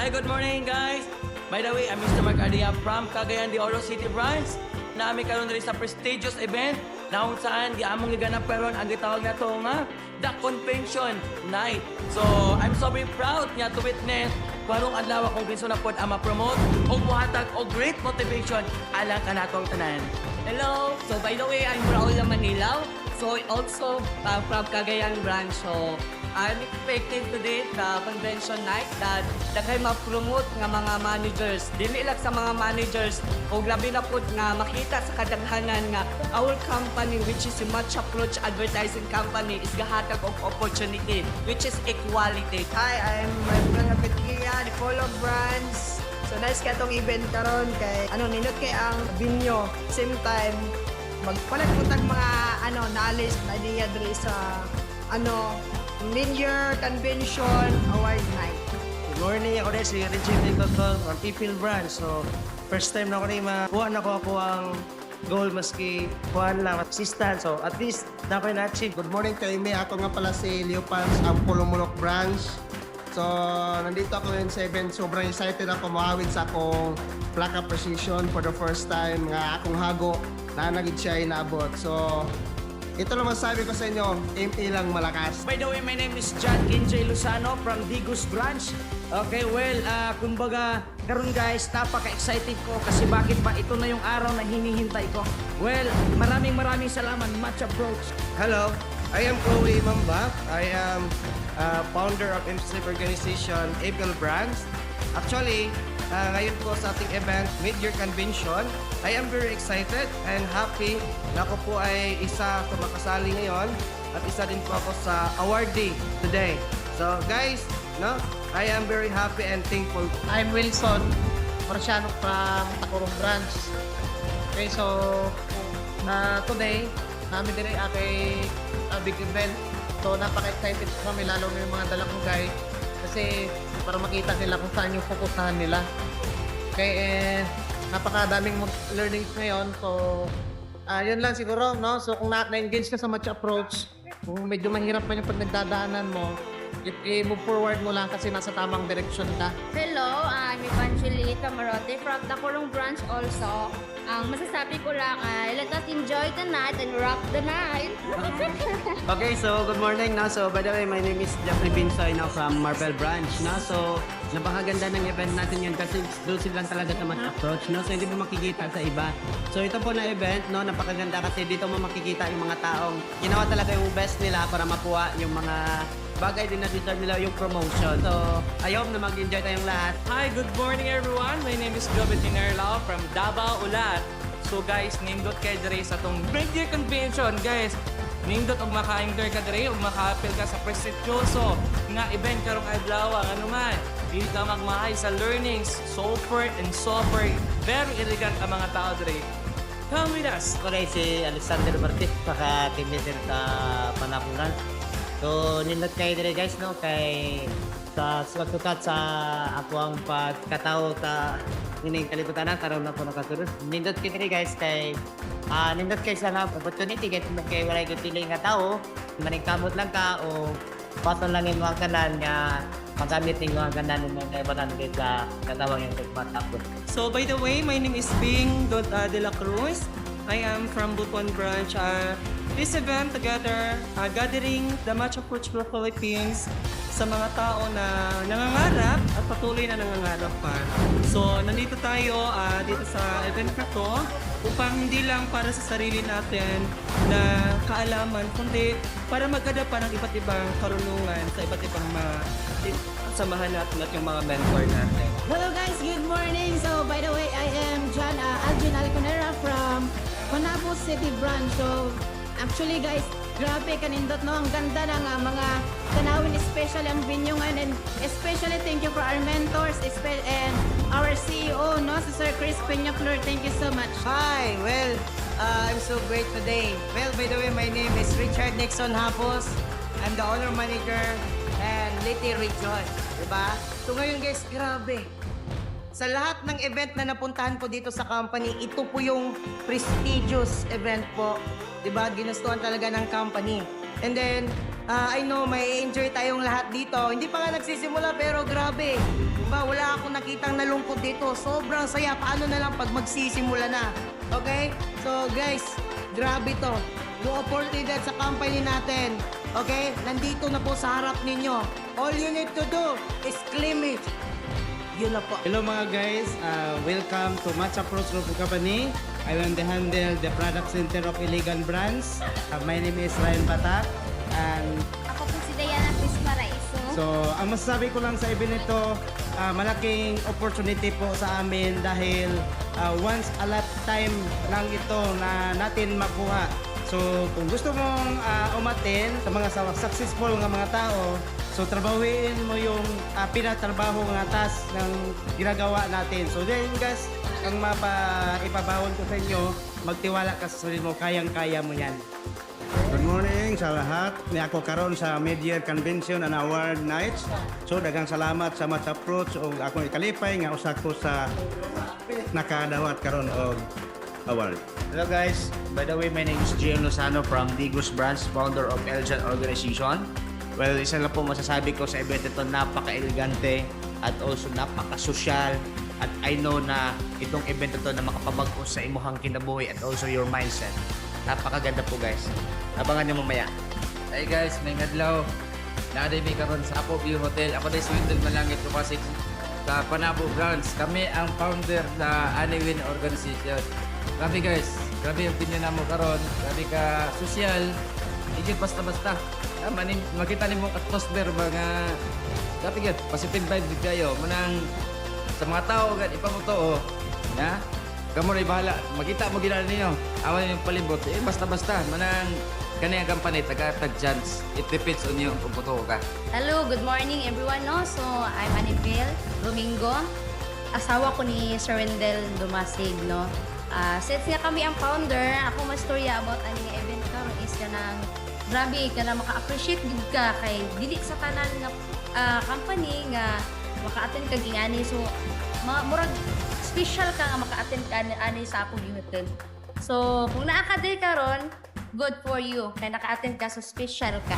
Hi, good morning guys! By the way, I'm Mr. Marcadia from Cagayan de Oro City Branch. Naami karon diri sa prestigious event na kung saan giamong giganap karon ang gitawag na to nga The Convention Night. So, I'm so very proud nga to witness kung adlaw akong ginso na pod ang ma-promote o buhatag o great motivation alang kanatong tanan. Hello! So by the way, I'm Raul Manilaw. So also from Cagayan branch. So I'm expecting today the convention night that daghay ma-promote nga mga managers. Dili lang sa mga managers o labi na po nga makita sa kadaghanan nga our company which is a Match Approach Advertising Company is gahatag og opportunity which is equality. Hi, I'm Manuel Petria, the Polo Branch. So nice ka tong event karon kay nindot kay ang binyo. Same time magpalag-putag mga knowledge na idea diri sa Mid-Year Convention Award Night. Good morning, ako rin si Richie Nicotol from Pipil Branch. So, first time na ako rin makuha na ako ang goal maski kuhaan lang assistant. So, at least na ako na-achieve. Good morning kay May. Ako nga pala si Leo Pans, ang Pulumulok Branch. So, nandito ako ngayon sa event. Sobrang excited ako mahawid sa akong plaka precision for the first time nga akong hago na nagid siya inaabot. So, ito lang masabi ko sa inyo, aim lang malakas. By the way, my name is John Kinjay Lozano from Digus Branch. Okay, well, kumbaga, karon guys, napaka-excited ko kasi bakit ba ito na yung araw na hinihintay ko. Well, maraming salamat, Match Approach. Hello, I am Chloe Mambak. I am founder of MCF Organization, April Branch. Actually, ngayon po sa ating event, Mid-Year Convention, I am very excited and happy na ako po ay isa sa makasali ngayon at isa din po ako sa awardee today. So guys, I am very happy and thankful. I'm Wilson Marciano from Tacorong Branch. Okay, so today, namin din ay big event. So napaka-excited kami lalo na yung mga dalakugay kasi para makita nila kung saan yung fokusahan nila. Okay, napakadaming learnings ngayon. So, yun lang siguro, no? So, kung na-engage ka sa Match Approach, kung medyo mahirap pa yung pag nagdadaanan mo, i-move forward mo lang kasi nasa tamang direksyon ka. Hello, I'm Evangeline Camarote from Tacorong Branch also. Ang masasabi ko lang ay let us enjoy the night and rock the night. Okay, so good morning na. So by the way, my name is Jeffrey Binsoy na from Marvel Branch na. So napakaganda ng event natin yun kasi exclusive lang talaga sa Match Approach, no? So hindi mo makikita sa iba. So ito po na event, no, napakaganda kasi dito mo makikita yung mga taong ginawa talaga yung best nila para makuha yung mga bagay din na deserve nila yung promotion. So, I hope na mag-enjoy tayong lahat. Hi, good morning everyone! My name is Jobet Inerlao from Davao, Ulat. So guys, nindot kayo diri sa itong Mid-Year Convention, guys. Nindot og maka-enter ka diri, og maka-appeal ka sa prestigyoso nga event karong adlaw, ano man. Dili ka magmahay sa learnings, so forth and so forth. Very elegant ang mga tao diri. Come with us! Ako rin si Alexander Martis, paka-team leader sa Panapungan. So, nindot kayo dire guys, no? Kay sa sukat sa ako ang pagkatao sa ining kalibutan na karon ako nakasunod. Nindot kayo dire guys kay nindot kayo sa opportunity kay walay ko pili nga tao, maningkamot lang ka o paton lang yung mga kanan nga magamit yung mga kanan ng mga ibatan sa katawang yung pagmatapos. So by the way, my name is Bing de la Cruz. I am from Butuan Branch. This event together, gathering the Match Approach for Philippines sa mga tao na nangangarap at patuloy na nangangarap pa. So, nandito tayo dito sa event na to upang hindi lang para sa sarili natin na kaalaman, kundi para mag-adapt pa ng iba't ibang karunungan sa iba't ibang samahan natin at yung mga mentor natin. Hello guys, good morning. So, by the way, I am John Alvin Alconera from Manabo City Branch. So, actually guys, grabe kanindot no, ang ganda ng mga tanawin, especially ang venue ngayon, and especially thank you for our mentors and our CEO, no, si Sir Chris Peñaflor. Thank you so much. Hi, well, I'm so great today. Well, by the way, my name is Richard Nixon Hapos. I'm the owner manager and Liti Region, diba? So ngayon guys, grabe. Sa lahat ng event na napuntahan ko dito sa company, ito po yung prestigious event po. Diba? Ginustuhan talaga ng company. And then, I know may enjoy tayong lahat dito. Hindi pa nga nagsisimula pero grabe. Diba, wala akong nakitang nalungkot dito. Sobrang saya. Paano na lang pag magsisimula na? Okay? So guys, grabe to. Yung opportunity sa company natin. Okay? Nandito na po sa harap ninyo. All you need to do is claim it. Yun na po. Hello mga guys, welcome to Matcha Fruits Group Company. I will handle the product center of Iligan Branch. My name is Ryan Batak. And Ako po si Diana Chris Paraiso. so, ang masasabi ko lang sa event ito, malaking opportunity po sa amin dahil once a lifetime lang ito na natin makuha. So, kung gusto mong umatin sa mga successful nga mga tao, so trabahuin mo yung pinatrabaho nga task ng ginagawa natin. So, then guys, ang ipabawon ko sa inyo, magtiwala ka sa sarili mo, kayang-kaya mo yan. Good morning sa lahat. Ni ako karon sa Mid-Year Convention and Award Nights. So daghang salamat sa Matcha Fruits ug akong ikalipay nga usa ko sa nakadawat karon og award. Hello guys, by the way, my name is GM Lozano from Digos Branch, founder of Eljan Organization. Well, isa lang po masasabi ko sa event ito, napaka-elegante at also napaka-social. At I know na itong event ito na makapabago sa imuhang kinabuhi at also your mindset. Napakaganda po guys. Abangan nyo mamaya. Hey guys, may ngadlaw. Naadimi karon sa Apo View Hotel. Ako na Swindon Malangit Tumasig sa Panabo Branch. Kami ang founder na Aniwin Organization. Grabe guys, grabe yung opinion namo karon. Grabe ka social. Igit basta-basta. Makita ni mo atmosphere mga grabe gid, positive vibe kayo. Manang sa mga tao gad ipamuto ha? Kamu rin bahala. Makita mo ginala ninyo. Awan yung palibot. Basta-basta. Manang kanina company, taga-tag-chance. It depends on you kung puto ka. Hello, good morning everyone. No? So, I'm Anibel Domingo. Asawa ko ni Sir Wendell Dumasig. No? Since nga kami ang founder, ako mastorya about aning event karon is ka nang grabe ka na maka-appreciate gid ka kay dili sa tanan nga company nga maka-attend kag ingani. So, murag special ka nga maka-attend ka ani sa akong hotel. So, kung naa ka day karon, good for you. Kaya naka-attend ka, so special ka.